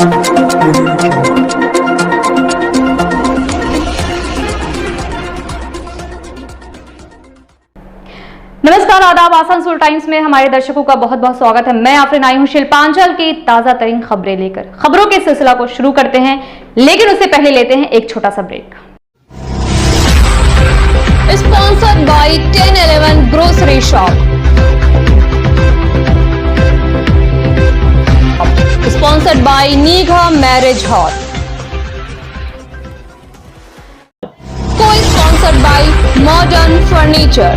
नमस्कार, आदाब। आसनसोल टाइम्स में हमारे दर्शकों का बहुत बहुत स्वागत है। मैं आफरीन आई हूं शिल्पांचल की ताजा तरीन खबरें लेकर। खबरों के सिलसिला को शुरू करते हैं, लेकिन उससे पहले लेते हैं एक छोटा सा break. Sponsored by 1011 grocery shop. Sponsored by नीघा मैरिज हॉल। को स्पॉन्सर्ड बाय मॉडर्न फर्नीचर।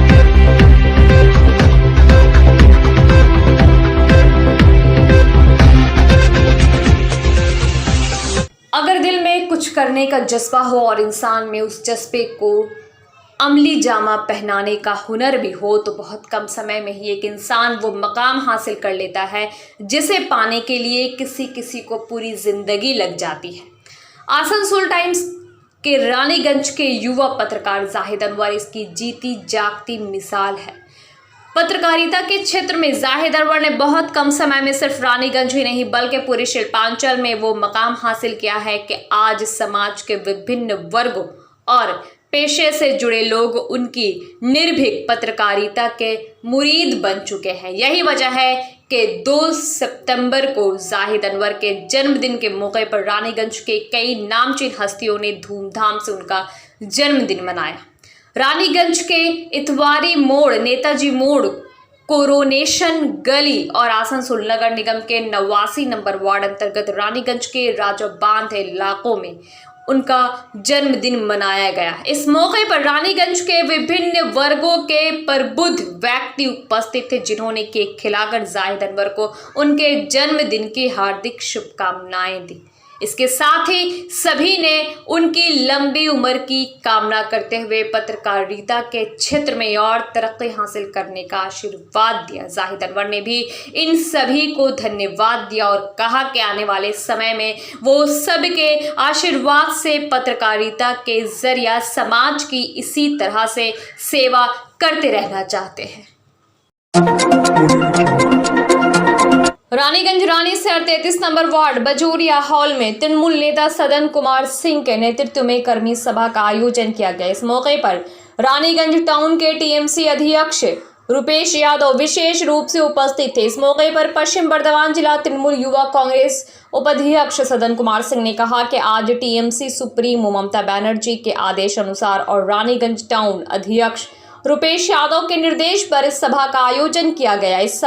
अगर दिल में कुछ करने का जज्बा हो और इंसान में उस जज्बे को अमली जामा पहनाने का हुनर भी हो, तो बहुत कम समय में ही एक इंसान वो मकाम हासिल कर लेता है जिसे पाने के लिए किसी किसी को पूरी जिंदगी लग जाती है। आसनसोल टाइम्स के रानीगंज के युवा पत्रकार जाहिद अनवर इसकी जीती जागती मिसाल है। पत्रकारिता के क्षेत्र में जाहिद अनवर ने बहुत कम समय में सिर्फ रानीगंज ही नहीं बल्कि पूरे शिल्पांचल में वो मकाम हासिल किया है कि आज समाज के विभिन्न वर्गों और पेशे से जुड़े लोग उनकी निर्भीक पत्रकारिता के मुरीद बन चुके हैं। यही वजह है कि 2 सितंबर को जाहिद अनवर के जन्मदिन के मौके पर रानीगंज के कई नामचीन हस्तियों ने धूमधाम से उनका जन्मदिन मनाया। रानीगंज के इतवारी मोड़, नेताजी मोड़, कोरोनेशन गली और आसनसोल नगर निगम के 89 नंबर वार्ड अंतर्गत रानीगंज के राजा बांध इलाकों में उनका जन्मदिन मनाया गया। इस मौके पर रानीगंज के विभिन्न वर्गों के प्रबुद्ध व्यक्ति उपस्थित थे, जिन्होंने केक खिलाकर जाहिद अनवर को उनके जन्मदिन की हार्दिक शुभकामनाएं दी। इसके साथ ही सभी ने उनकी लंबी उम्र की कामना करते हुए पत्रकारिता के क्षेत्र में और तरक्की हासिल करने का आशीर्वाद दिया। जाहिद अनवर ने भी इन सभी को धन्यवाद दिया और कहा कि आने वाले समय में वो सबके आशीर्वाद से पत्रकारिता के जरिए समाज की इसी तरह से सेवा करते रहना चाहते हैं। Raniganj Ranisar 33 number ward Bajoria hall में तृणमूल नेता सदन कुमार सिंह के नेतृत्व में कर्मी सभा का आयोजन किया गया। इस मौके पर रानीगंज टाउन के टीएमसी अध्यक्ष रुपेश यादव विशेष रूप से उपस्थित थे। इस मौके पर पश्चिम बर्धमान जिला तृणमूल युवा कांग्रेस उपाध्यक्ष सदन कुमार सिंह ने कहा कि आज टीएमसी सुप्रीमो ममता बनर्जी के आदेश अनुसार और रानीगंज टाउन अध्यक्ष रुपेश यादव के निर्देश पर इस सभा का आयोजन किया गया। इस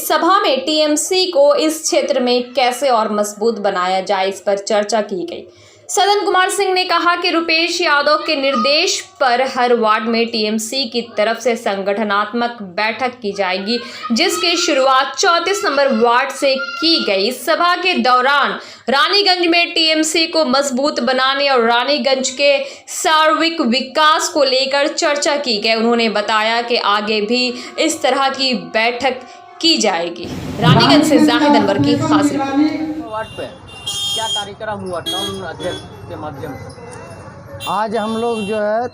सभा में टीएमसी को इस क्षेत्र में कैसे और मजबूत बनाया जाए, इस पर चर्चा की गई। सदन कुमार सिंह ने कहा कि रुपेश यादव के निर्देश पर हर वार्ड में टीएमसी की तरफ से संगठनात्मक बैठक की जाएगी, जिसकी शुरुआत 34 नंबर वार्ड से की गई। इस सभा के दौरान रानीगंज में टीएमसी को मजबूत बनाने और रानीगंज के सार्वजनिक विकास को लेकर चर्चा की गई। उन्होंने बताया कि आगे भी इस तरह की बैठक की जाएगी। रानीगंज से जाहिद अनवर की खास रिपोर्ट। क्या कार्यक्रम हुआ टाउन अध्यक्ष के माध्यम से? आज हम लोग जो है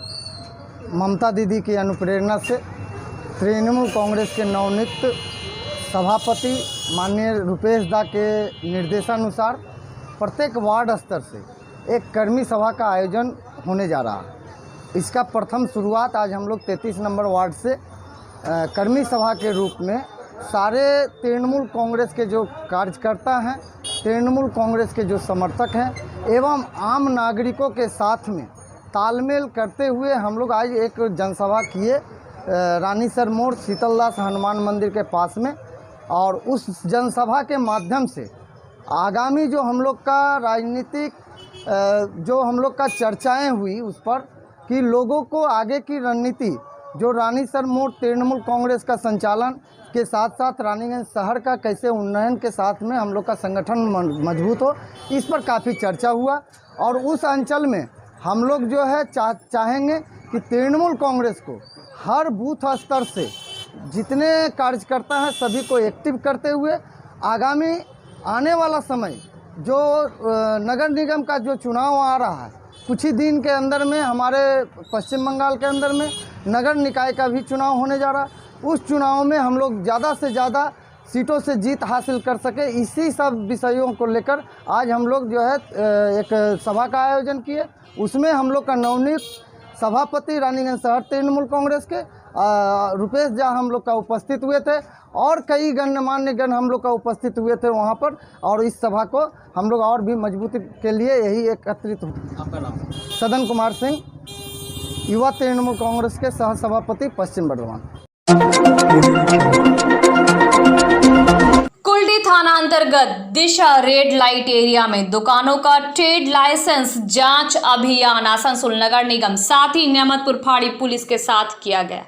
ममता दीदी की अनुप्रेरणा से तृणमूल कांग्रेस के नवनियुक्त सभापति माननीय रुपेश दा के निर्देशानुसार प्रत्येक वार्ड स्तर से एक कर्मी सभा का आयोजन होने जा रहा है। इसका प्रथम शुरुआत आज हम लोग 33 नंबर वार्ड से कर्मी सभा के रूप में सारे तृणमूल कांग्रेस के जो कार्यकर्ता हैं, तृणमूल कांग्रेस के जो समर्थक हैं एवं आम नागरिकों के साथ में तालमेल करते हुए हम लोग आज एक जनसभा किए रानीसर मोड़ शीतलदास हनुमान मंदिर के पास में। और उस जनसभा के माध्यम से आगामी जो हम लोग का राजनीतिक जो हम लोग का चर्चाएं हुई उस पर कि लोगों को आगे की रणनीति जो रानीसर मोड़ तृणमूल कांग्रेस का संचालन के साथ साथ रानीगंज शहर का कैसे उन्नयन के साथ में हम लोग का संगठन मजबूत हो, इस पर काफ़ी चर्चा हुआ। और उस अंचल में हम लोग जो है चाहेंगे कि तृणमूल कांग्रेस को हर बूथ स्तर से जितने कार्यकर्ता हैं सभी को एक्टिव करते हुए आगामी आने वाला समय जो नगर निगम का जो चुनाव आ रहा है, कुछ ही दिन के अंदर में हमारे पश्चिम बंगाल के अंदर में नगर निकाय का भी चुनाव होने जा रहा है। उस चुनाव में हम लोग ज़्यादा से ज़्यादा सीटों से जीत हासिल कर सके। इसी सब विषयों को लेकर आज हम लोग जो है एक सभा का आयोजन किए। उसमें हम लोग का नवनियुक्त सभापति रानीगंज शहर तृणमूल कांग्रेस के रुपेश झा हम लोग का उपस्थित हुए थे और कई गणमान्य गण हम लोग का उपस्थित हुए थे वहाँ पर। और इस सभा को हम लोग और भी मजबूती के लिए यही एकत्रित हुए। आपका नाम? सदन कुमार सिंह, युवा तृणमूल कांग्रेस के सह सभापति पश्चिम बर्धमान। कुल्टी थाना अंतर्गत दिशा रेड लाइट एरिया में दुकानों का ट्रेड लाइसेंस जांच अभियान आसनसोल नगर निगम साथ ही नियामतपुर फाड़ी पुलिस के साथ किया गया।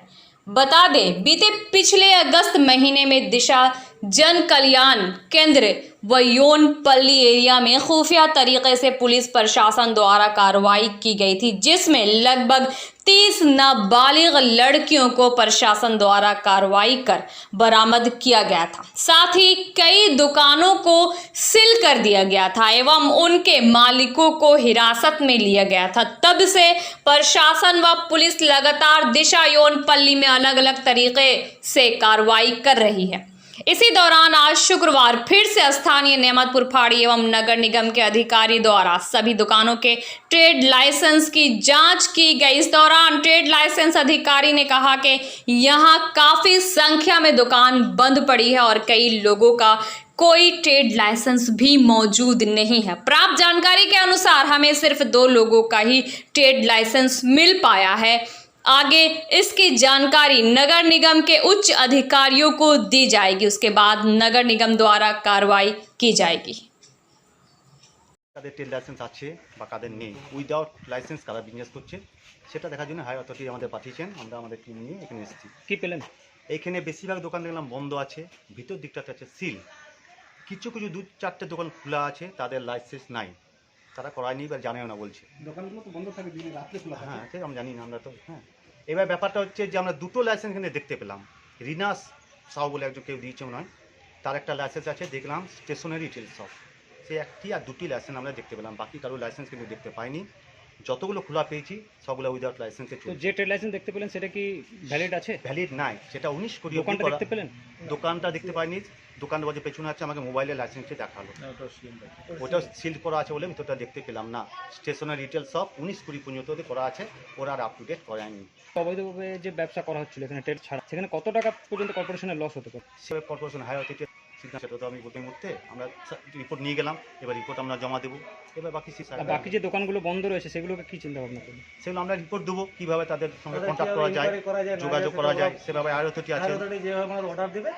बता दें, बीते पिछले अगस्त महीने में दिशा जन कल्याण केंद्र व योनपल्ली एरिया में खुफिया तरीके से पुलिस प्रशासन द्वारा कार्रवाई की गई थी, जिसमें लगभग 30 नाबालिग लड़कियों को प्रशासन द्वारा कार्रवाई कर बरामद किया गया था। साथ ही कई दुकानों को सील कर दिया गया था एवं उनके मालिकों को हिरासत में लिया गया था। तब से प्रशासन व पुलिस लगातार दिशा योनपल्ली में अलग अलग तरीके से कार्रवाई कर रही है। इसी दौरान आज शुक्रवार फिर से स्थानीय नियामतपुर फाड़ी एवं नगर निगम के अधिकारी द्वारा सभी दुकानों के ट्रेड लाइसेंस की जांच की गई। इस दौरान ट्रेड लाइसेंस अधिकारी ने कहा कि यहां काफी संख्या में दुकान बंद पड़ी है और कई लोगों का कोई ट्रेड लाइसेंस भी मौजूद नहीं है। प्राप्त जानकारी के अनुसार हमें सिर्फ 2 लोगों का ही ट्रेड लाइसेंस मिल पाया है। आगे इसकी जानकारी नगर निगम के उच्च अधिकारियों को दी जाएगी, उसके बाद नगर निगम द्वारा कार्रवाई की जाएगी। কাদের ট্রেড লাইসেন্স আছে বা কাদের নেই, উইদাউট লাইসেন্স কারা বিজনেস করছে সেটা দেখার জন্য হাই অথরিটি আমাদের পাঠিয়েছেন। আমরা আমাদের টিম নিয়ে এখানে এসেছি। কি পেলেন? এইখানে বেশিরভাগ দোকান দেখলাম বন্ধ আছে, ভিতর দিকটাতে আছে সিল। কিছু কিছু 2-4টে দোকান খোলা আছে, তাদের লাইসেন্স নাই, তারা করায়নি বা জানেও না বলছে। দোকানগুলো তো বন্ধ থাকে, দিনে রাত্রে খোলা থাকে। হ্যাঁ, ঠিক আমরা জানি না আমরা তো। হ্যাঁ, এবার ব্যাপারটা হচ্ছে যে আমরা 2টো লাইসেন্স এখানে দেখতে পেলাম। রিনাস সাউ বলে একজন কেউ দিয়েছে মনে হয়, তার একটা লাইসেন্স আছে দেখলাম স্টেশনারি রিটেল শপ, সে একটি আর 2টি লাইসেন্স আমরা দেখতে পেলাম। বাকি কারো লাইসেন্স কিন্তু দেখতে পাইনি। যতগুলো খোলা পেয়েছি সবগুলো উইদাউট লাইসেন্সে তো চলছে। যে ট্রেড লাইসেন্স দেখতে পেলেন সেটা কি ভ্যালিড আছে? ভ্যালিড নাই, সেটা 19 কোটি দোকানটা দেখতে পেলেন? দোকানটা দেখতে পাইনি। দোকান বাজে পেছনে আছে, আমাকে মোবাইলে লাইসেন্সে দেখালো, ওটা সিল করা আছে বলে ভিতরটা দেখতে পেলাম না। স্টেশনারি রিটেল শপ 19 কোটি পর্যন্ত করা আছে, ওরা আর আপ টু ডেট করায়নি। অবৈধভাবে যে ব্যবসা করা হচ্ছিল এখানে ট্রেড ছাড়া, সেখানে কত টাকা পর্যন্ত কর্পোরেশনের লস হতে পারে? সেভাবে কর্পোরেশন হাই অথরিটি সিদ্ধান্ত, সেটা তো আমি বলতে মুহূর্তে আমরা রিপোর্ট নিয়ে গেলাম, এবার রিপোর্ট আমরা জমা দেবো। এবার বাকি যে দোকানগুলো বন্ধ রয়েছে সেগুলোকে কি চিন্তা ভাবনা করবে? সেগুলো আমরা রিপোর্ট দেবো, কীভাবে তাদের সঙ্গে কন্ট্যাক্ট করা যায়, যোগাযোগ করা যায়, সেভাবে হাই অথরিটি আছে, অর্ডার দেবে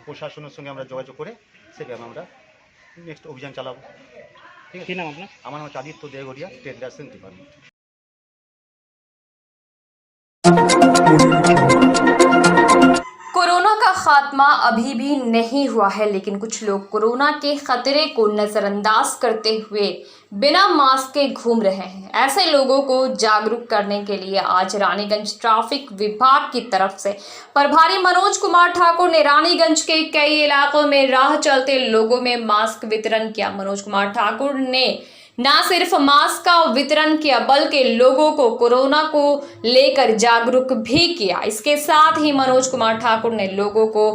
প্রশাসনের সঙ্গে আমরা যোগাযোগ করে সেভাবে আমরা নেক্সট অভিযান চালাবো। ঠিক আছে। কী নাম আপনার? আমার নাম Aditya Degaria, trade license department. Corona का खात्मा अभी भी नहीं हुआ है, लेकिन कुछ लोग कोरोना के खतरे को नजरअंदाज करते हुए बिना मास्क के घूम रहे हैं। ऐसे लोगों को जागरूक करने के लिए आज रानीगंज ट्रैफिक विभाग की तरफ से प्रभारी मनोज कुमार ठाकुर ने रानीगंज के कई इलाकों में राह चलते लोगों में मास्क वितरण किया। मनोज कुमार ठाकुर ने न सिर्फ मास्क का वितरण किया बल्कि लोगों को कोरोना को लेकर जागरूक भी किया। इसके साथ ही मनोज कुमार ठाकुर ने लोगों को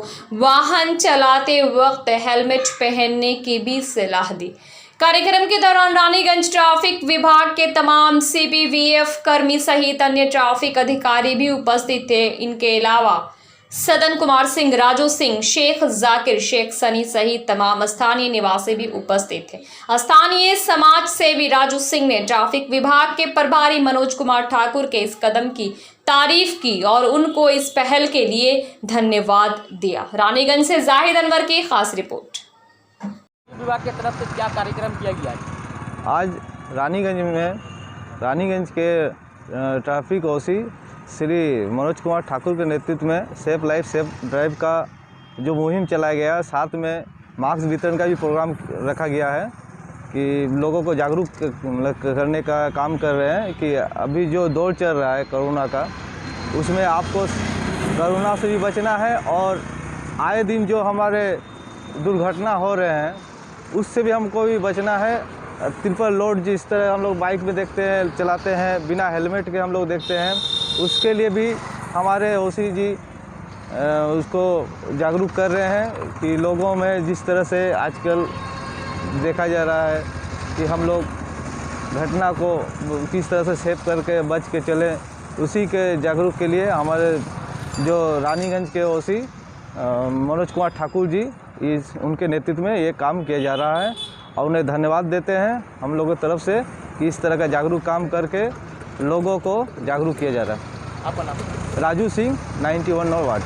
वाहन चलाते वक्त हेलमेट पहनने की भी सलाह दी। कार्यक्रम के दौरान रानीगंज ट्रैफिक विभाग के तमाम CPVF कर्मी सहित अन्य ट्रैफिक अधिकारी भी उपस्थित थे। इनके अलावा सदन कुमार सिंह, राजू सिंह, शेख जाकिर, शेख सनी सहित तमाम स्थानीय निवासी भी उपस्थित थे। स्थानीय समाज सेवी राजू सिंह ने ट्रैफिक विभाग के प्रभारी मनोज कुमार ठाकुर के इस कदम की तारीफ की और उनको इस पहल के लिए धन्यवाद दिया। रानीगंज से जाहिद अनवर की खास रिपोर्ट। विभाग की तरफ से क्या कार्यक्रम किया गया? आज रानीगंज के ट्रैफिक ओसी श्री मनोज कुमार ठाकुर के नेतृत्व में सेफ लाइफ सेफ ड्राइव का जो मुहिम चलाया गया, साथ में मास्क वितरण का भी प्रोग्राम रखा गया है कि लोगों को जागरूक करने का काम कर रहे हैं कि अभी जो दौर चल रहा है कोरोना का, उसमें आपको कोरोना से भी बचना है और आए दिन जो हमारे दुर्घटना हो रहे हैं उससे भी हमको भी बचना है। ट्रिपल लोड जिस तरह हम लोग बाइक में देखते हैं, चलाते हैं बिना हेलमेट के हम लोग देखते हैं, उसके लिए भी हमारे ओसी जी उसको जागरूक कर रहे हैं कि लोगों में जिस तरह से आजकल देखा जा रहा है कि हम लोग घटना को किस तरह से सेव करके बच के चलें, उसी के जागरूक के लिए हमारे जो रानीगंज के ओसी मनोज कुमार ठाकुर जी उनके नेतृत्व में ये काम किया जा रहा है और उन्हें धन्यवाद देते हैं हम लोगों की तरफ से कि इस तरह का जागरूक काम करके लोगों को जागरूक किया जा रहा है। आपका नाम? Raju Singh 91 number ward.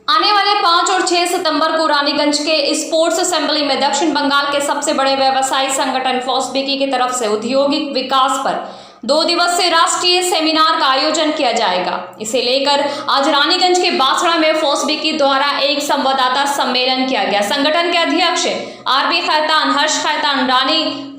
आने वाले 5 और 6 सितंबर को रानीगंज के स्पोर्ट्स असेंबली में दक्षिण बंगाल के सबसे बड़े व्यवसायी संगठन फॉस्बिकी की तरफ से औद्योगिक विकास पर 2 दिवसीय राष्ट्रीय सेमिनार का आयोजन किया जाएगा। इसे लेकर आज रानीगंज के बासड़ा में फॉस्बिकी द्वारा एक संवाददाता सम्मेलन किया गया। संगठन के अध्यक्ष RB Khaitan, Harsh Khaitan,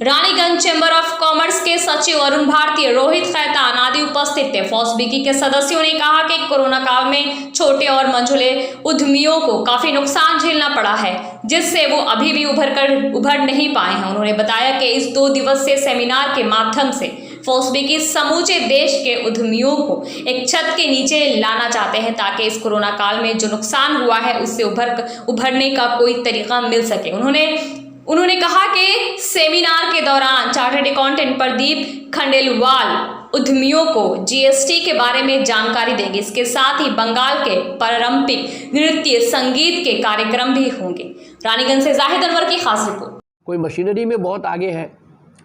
Raniganj chamber of commerce के सचिव अरुण भारतीय, रोहित खैतान आदि उपस्थित थे। फॉस्बिकी के सदस्यों ने कहा कि कोरोना काल में छोटे और मंझले उद्यमियों को काफी नुकसान झेलना पड़ा है, जिससे वो अभी भी उभर नहीं पाए हैं। उन्होंने बताया कि इस 2 दिवसीय सेमिनार के माध्यम से फॉस्बिकी समूचे देश के उद्यमियों को एक छत के नीचे लाना चाहते हैं ताकि इस कोरोना काल में जो नुकसान हुआ है उससे उभरने का कोई तरीका मिल सके। उन्होंने कहा कि सेमिनार के दौरान चार्टर्ड अकाउंटेंट प्रदीप खंडेलवाल उद्यमियों को जीएसटी के बारे में जानकारी देंगे। इसके साथ ही बंगाल के पारंपरिक नृत्य संगीत के कार्यक्रम भी होंगे। रानीगंज से जाहिद अनवर की खास रिपोर्ट। कोई मशीनरी में बहुत आगे है।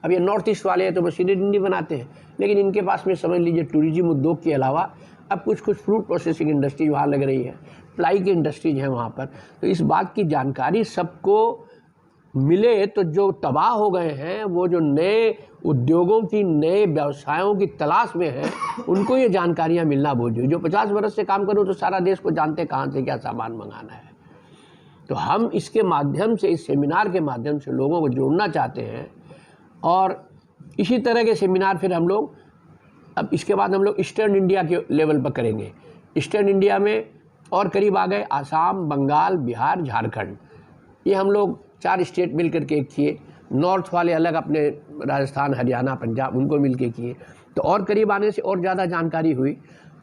अब ये नॉर्थ ईस्ट वाले हैं तो मशीनरी नहीं बनाते हैं, लेकिन इनके पास में समझ लीजिए टूरिज्म उद्योग के अलावा अब कुछ फ्रूट प्रोसेसिंग इंडस्ट्री वहाँ लग रही है, प्लाई की इंडस्ट्रीज हैं वहाँ पर। तो इस बात की जानकारी सबको मिले तो जो तबाह हो गए हैं, वो जो नए उद्योगों की, नए व्यवसायों की तलाश में हैं, उनको ये जानकारियाँ मिलना बहुत जरूरी। जो 50 वर्ष से काम करो तो सारा देश को जानते कहाँ से क्या सामान मंगाना है। तो हम इसके माध्यम से, इस सेमिनार के माध्यम से लोगों को जोड़ना चाहते हैं। और इसी तरह के सेमिनार फिर हम लोग अब इसके बाद हम लोग ईस्टर्न इंडिया के लेवल पर करेंगे। ईस्टर्न इंडिया में और करीब आ गए आसाम, बंगाल, बिहार, झारखंड, ये हम लोग 4 स्टेट मिल कर के किए। नॉर्थ वाले अलग अपने राजस्थान, हरियाणा, पंजाब, उनको मिल के किए। तो और करीब आने से और ज़्यादा जानकारी हुई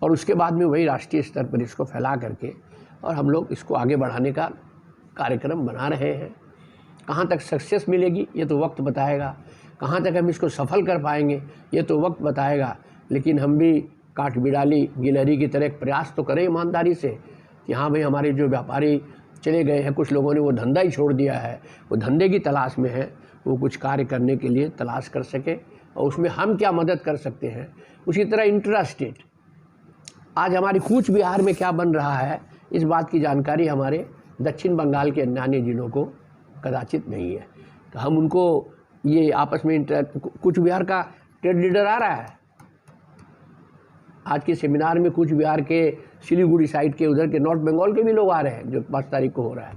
और उसके बाद में वही राष्ट्रीय स्तर पर इसको फैला करके और हम लोग इसको आगे बढ़ाने का कार्यक्रम बना रहे हैं। कहाँ तक सक्सेस मिलेगी ये तो वक्त बताएगा, कहाँ तक हम इसको सफल कर पाएंगे ये तो वक्त बताएगा। लेकिन हम भी काट बिडाली गिलहरी की तरह प्रयास तो करें ईमानदारी से कि हाँ भाई, हमारे जो व्यापारी चले गए हैं, कुछ लोगों ने वो धंधा ही छोड़ दिया है, वो धंधे की तलाश में है, वो कुछ कार्य करने के लिए तलाश कर सके और उसमें हम क्या मदद कर सकते हैं। उसी तरह इंट्रा स्टेट आज हमारी कूच बिहार में क्या बन रहा है, इस बात की जानकारी हमारे दक्षिण बंगाल के अन्य जिलों को कदाचित नहीं है। तो हम उनको ये आपस में कूच बिहार का ट्रेड लीडर आ रहा है। आज के सेमिनार में कूच बिहार के सिलीगुड़ी साइड के, उधर के नॉर्थ बंगाल के भी लोग आ रहे हैं, जो 5 तारीख को हो रहा है।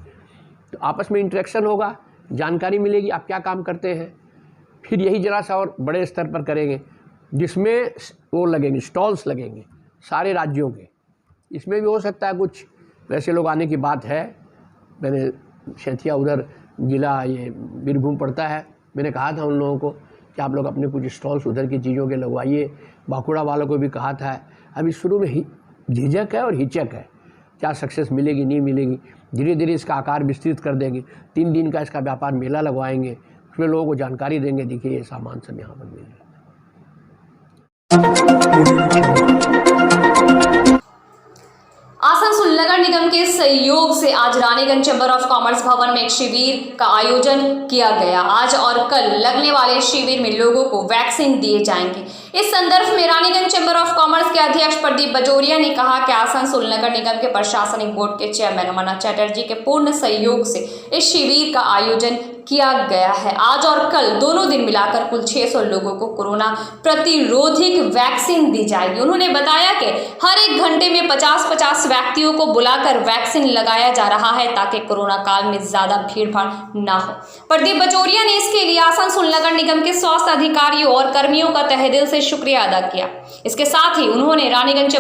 तो आपस में इंटरेक्शन होगा, जानकारी मिलेगी आप क्या काम करते हैं। फिर यही जरा सा और बड़े स्तर पर करेंगे, जिसमें वो लगेंगे, स्टॉल्स लगेंगे सारे राज्यों के। इसमें भी हो सकता है कुछ वैसे लोग आने की बात है। मैंने शैथिया उधर जिला ये बीरभूम पड़ता है, मैंने कहा था उन लोगों को कि आप लोग अपने कुछ स्टॉल्स उधर की चीज़ों के लगवाइए। बांकुड़ा वालों को भी कहा था। अभी शुरू में झिझक है और हिचक है, क्या सक्सेस मिलेगी नहीं मिलेगी। धीरे धीरे इसका आकार विस्तृत कर देंगे। 3 दिन का इसका व्यापार मेला लगवाएंगे, उसमें लोगों को जानकारी देंगे, देखिए ये सामान सब यहाँ पर मिल रहा है। आसनसोल नगर निगम के सहयोग से आज रानीगंज चैम्बर ऑफ कॉमर्स भवन में एक शिविर का आयोजन किया गया। आज और कल लगने वाले शिविर में लोगों को वैक्सीन दिए जाएंगे। इस संदर्भ में रानीगंज चैम्बर ऑफ कॉमर्स के अध्यक्ष प्रदीप बजोरिया ने कहा कि आसनसोल नगर निगम के प्रशासनिक बोर्ड के चेयरमैन अमरनाथ चैटर्जी के पूर्ण सहयोग से इस शिविर का आयोजन किया गया है। आज और कल दोनों दिन मिलाकर कुल 600 लोगों को कोरोना प्रतिरोधक वैक्सीन दी जाएगी। उन्होंने बताया कि हर 1 घंटे में 50-50 व्यक्तियों को बुलाकर वैक्सीन लगाया जा रहा है ताकि कोरोना काल में ज्यादा भीड़ भाड़ ना हो। प्रदीप बजोरिया ने इसके लिए आसनसोल नगर निगम के स्वास्थ्य अधिकारियों और कर्मियों का तहे दिल से शुक्रिया अदा किया। इसके साथ ही उन्होंने रानीगंज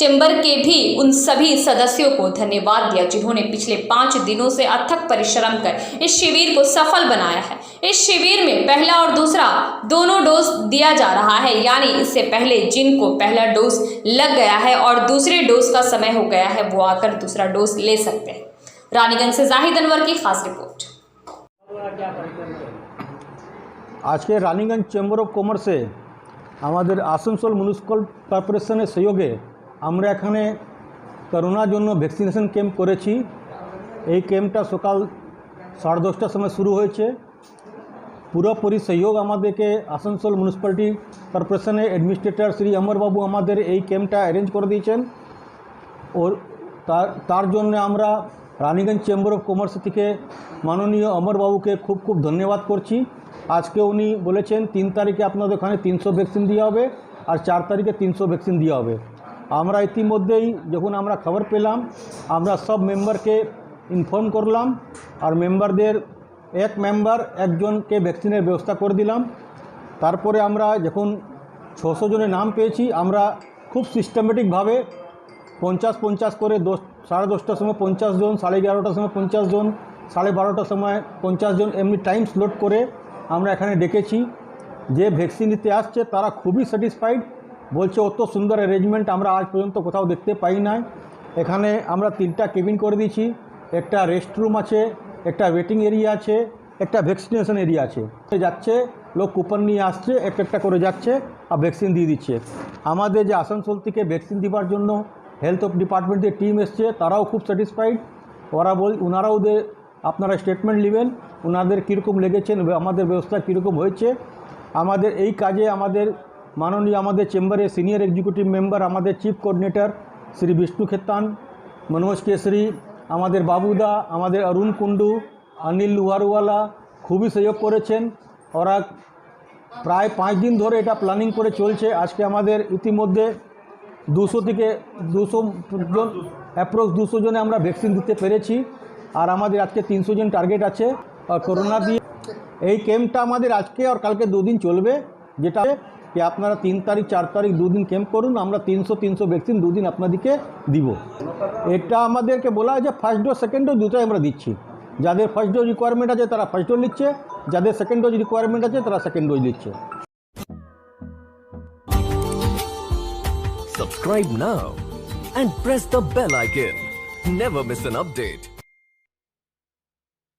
चेंबर के भी उन सभी सदस्यों को धन्यवाद दिया जिन्होंने पिछले 5 दिनों से अथक परिश्रम कर इस शिविर को सफल बनाया है। इस शिविर में पहला और दूसरा दोनों डोज दिया जा रहा है, यानी इससे पहले जिनको पहला डोज लग गया है और दूसरे डोज का समय हो गया है वो आकर दूसरा डोज ले सकते हैं। रानीगंज से जाहिद अनवर की खास रिपोर्ट। আজকে রানীগঞ্জ চেম্বার অফ কমার্সে আমাদের আসানসোল মিউনিসিপ্যাল কর্পোরেশনের সহযোগে আমরা এখানে করোনার জন্য ভ্যাকসিনেশন ক্যাম্প করেছি। এই ক্যাম্পটা সকাল 10:30টার সময় শুরু হয়েছে। পুরোপুরি সহযোগ আমাদেরকে আসানসোল মিউনিসিপ্যালিটি কর্পোরেশনের অ্যাডমিনিস্ট্রেটর শ্রী অমরবাবু আমাদের এই ক্যাম্পটা অ্যারেঞ্জ করে দিয়েছেন। ওর তার জন্য আমরা রানীগঞ্জ চেম্বার অফ কমার্স থেকে মাননীয় অমরবাবুকে খুব খুব ধন্যবাদ করছি। আজকে উনি বলেছেন 3 তারিখে আপনাদের ওখানে 300 ভ্যাকসিন দেওয়া হবে আর 4 তারিখে 300 ভ্যাকসিন দেওয়া হবে। আমরা ইতিমধ্যেই যখন আমরা খবর পেলাম আমরা সব মেম্বারকে ইনফর্ম করলাম আর মেম্বারদের এক মেম্বার একজনকে ভ্যাকসিনের ব্যবস্থা করে দিলাম। তারপরে আমরা যখন 600 জনের নাম পেয়েছি আমরা খুব সিস্টেমেটিকভাবে 50-50 করে 10:30টার সময় 50 জন, 11:30টার সময় 50 জন, 12:30টার সময় 50 জন এমনি টাইম স্লট করে আমরা এখানে ডেকেছি। যে ভ্যাকসিন নিতে আসছে তারা খুবই স্যাটিসফাইড, বলছে অত সুন্দর অ্যারেঞ্জমেন্ট আমরা আজ পর্যন্ত কোথাও দেখতে পাই নাই। এখানে আমরা 3টা কেবিন করে দিয়েছি, একটা রেস্ট রুম আছে, একটা ওয়েটিং এরিয়া আছে, একটা ভ্যাকসিনেশন এরিয়া আছে। যাচ্ছে লোক কুপন নিয়ে আসছে, একটা করে যাচ্ছে আর ভ্যাকসিন দিয়ে দিচ্ছে। আমাদের যে আসানসোল থেকে ভ্যাকসিন দেওয়ার জন্য হেলথ ডিপার্টমেন্টের টিম এসছে তারাও খুব স্যাটিসফাইড। ওনারাও আপনারা স্টেটমেন্ট নেবেন ওনাদের কীরকম লেগেছেন, আমাদের ব্যবস্থা কীরকম হয়েছে। আমাদের এই কাজে আমাদের মাননীয় আমাদের চেম্বারের সিনিয়র এক্সিকিউটিভ মেম্বার আমাদের চিফ কোঅর্ডিনেটর শ্রী বিষ্ণু খেতান, মনোজ কেশরী, আমাদের বাবুদা, আমাদের অরুণ কুন্ডু, অনিল লুহারওয়ালা খুবই সহযোগ করেছেন। ওরা প্রায় 5 দিন ধরে এটা প্ল্যানিং করে চলছে। আজকে আমাদের ইতিমধ্যে 200 থেকে 200 জন অ্যাপ্রক্স 200 জনে আমরা ভ্যাকসিন দিতে পেরেছি আর আমাদের আজকে 300 জন টার্গেট আছে। আর করোনা দিয়ে এই ক্যাম্পটা আমাদের আজকে আর কালকে 2 দিন চলবে, যেটা কি আপনারা 3 তারিখ 4 তারিখ 2 দিন ক্যাম্প করুন, আমরা 300 ভ্যাকসিন 2 দিন আপনাদেরকে দিব। এটা আমাদেরকে বলা হয় যে ফার্স্ট ডোজ সেকেন্ড ডোজ দুটোই আমরা দিচ্ছি। যাদের ফার্স্ট ডোজ রিকোয়ারমেন্ট আছে তারা ফার্স্ট ডোজ নিচ্ছে, যাদের সেকেন্ড ডোজ রিকোয়ারমেন্ট আছে তারা সেকেন্ড ডোজ নিচ্ছে। Subscribe now and press the bell icon. Never miss an update.